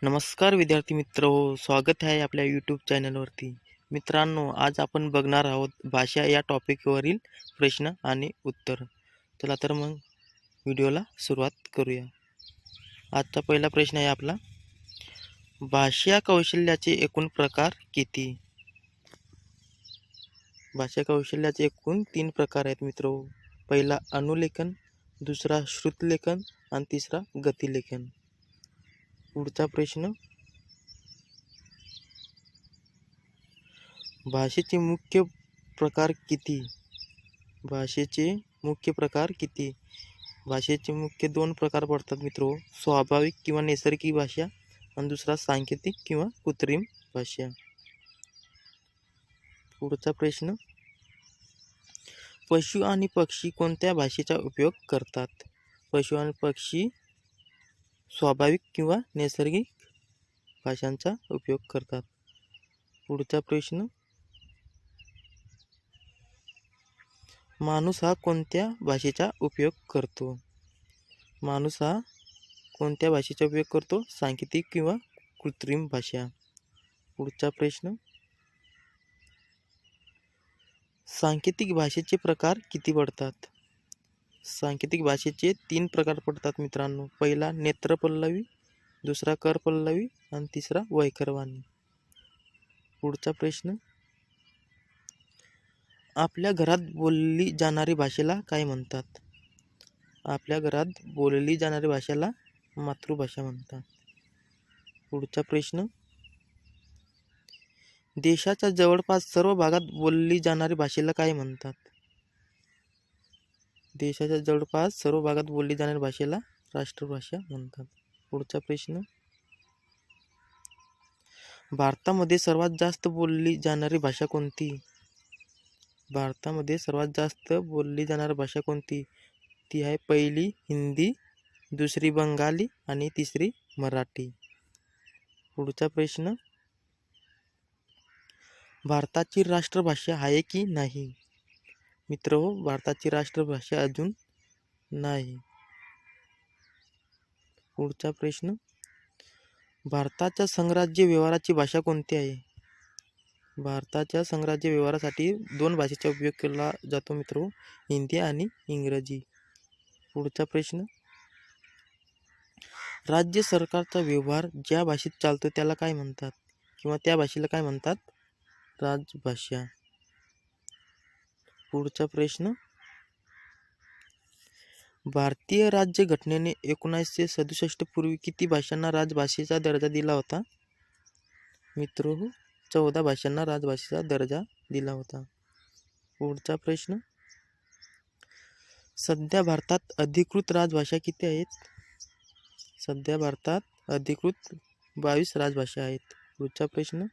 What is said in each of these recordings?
नमस्कार विद्यार्थी मित्र हो, स्वागत आहे आपल्या यूट्यूब चॅनलवरती. मित्रांनो, आज आपण बघणार आहोत भाषा या टॉपिकवरील प्रश्न आणि उत्तर. चला तर मग व्हिडिओला सुरुवात करूया. आजचा पहिला प्रश्न आहे आपला, भाषा कौशल्याचे एकूण प्रकार किती? भाषा कौशल्याचे एकूण 3 प्रकार आहेत मित्रहो. पहिला अनुलेखन, दुसरा श्रुतलेखन आणि तिसरा गतिलेखन. पुढचा प्रश्न, भाषेचे मुख्य प्रकार किती? भाषेचे मुख्य प्रकार किती? भाषेचे मुख्य 2 प्रकार पडतात मित्रो, स्वाभाविक किंवा नैसर्गिक भाषा आणि दुसरा सांकेतिक किंवा कृत्रिम भाषा. पुढचा प्रश्न, पशु आणि पक्षी कोणत्या भाषेचा उपयोग करतात? पशु आणि पक्षी स्वाभाविक किंवा नैसर्गिक भाषांचा उपयोग करतात. पुढचा प्रश्न, माणूस हा कोणत्या भाषेचा उपयोग करतो? माणूस हा कोणत्या भाषेचा उपयोग करतो? सांकेतिक किंवा कृत्रिम भाषा. पुढचा प्रश्न, सांकेतिक भाषेचे प्रकार किती पडतात? सांकेतिक भाषेचे 3 प्रकार पडतात मित्रांनो. पहिला नेत्रपल्लवी, दुसरा करपल्लवी आणि तिसरा वैखरवाणी. पुढचा प्रश्न, आपल्या घरात बोलली जाणारी भाषेला काय म्हणतात? आपल्या घरात बोलली जाणारी भाषेला मातृभाषा म्हणतात. पुढचा प्रश्न, देशाच्या जवळपास सर्व भागात बोलली जाणारी भाषेला काय म्हणतात? देशाच्या जवळपास सर्व भागात बोलली जाणारी भाषेला राष्ट्रभाषा म्हणतात. पुढचा प्रश्न, भारतामध्ये सर्वात जास्त बोलली जाणारी भाषा कोणती? भारतामध्ये सर्वात जास्त बोलली जाणारी भाषा कोणती? ती आहे पहिली हिंदी, दुसरी बंगाली आणि तिसरी मराठी. पुढचा प्रश्न, भारताची राष्ट्रभाषा आहे की नाही? मित्रहो, भारताची राष्ट्रभाषा अजून नाही. पुढचा प्रश्न, भारताच्या संघराज्य व्यवहाराची भाषा कोणती आहे? भारताच्या संघराज्य व्यवहारासाठी 2 भाषेचा उपयोग केला जातो मित्रो, हिंदी आणि इंग्रजी. पुढचा प्रश्न, राज्य सरकारचा व्यवहार ज्या भाषेत चालतो त्याला काय म्हणतात? किंवा त्या भाषेला काय म्हणतात? राजभाषा. पुढचा प्रश्न, भारतीय राज्यघटनेने 1967 पूर्वी किती भाषांना राजभाषेचा दर्जा दिला होता? मित्रो, 14 भाषांना राजभाषेचा दर्जा दिला होता. पुढचा प्रश्न, सध्या भारतात अधिकृत राजभाषा किती आहेत? सध्या भारतात अधिकृत 22 राजभाषा आहेत. पुढचा प्रश्न,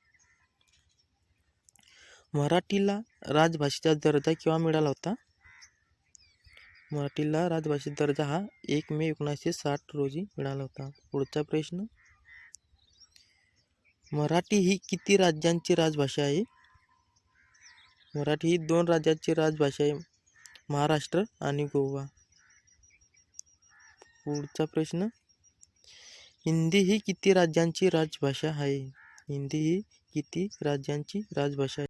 मराठीला राजभाषेचा दर्जा केव्हा मिळाला होता? मराठीला राजभाषेचा दर्जा हा 1 मे 1960 रोजी मिळाला होता. पुढचा प्रश्न, मराठी ही किती राज्यांची राजभाषा आहे? मराठी ही 2 राज्याची राजभाषा आहे, महाराष्ट्र आणि गोवा. पुढचा प्रश्न, हिंदी ही किती राज्यांची राजभाषा आहे? हिंदी ही किती राज्यांची राजभाषा आहे?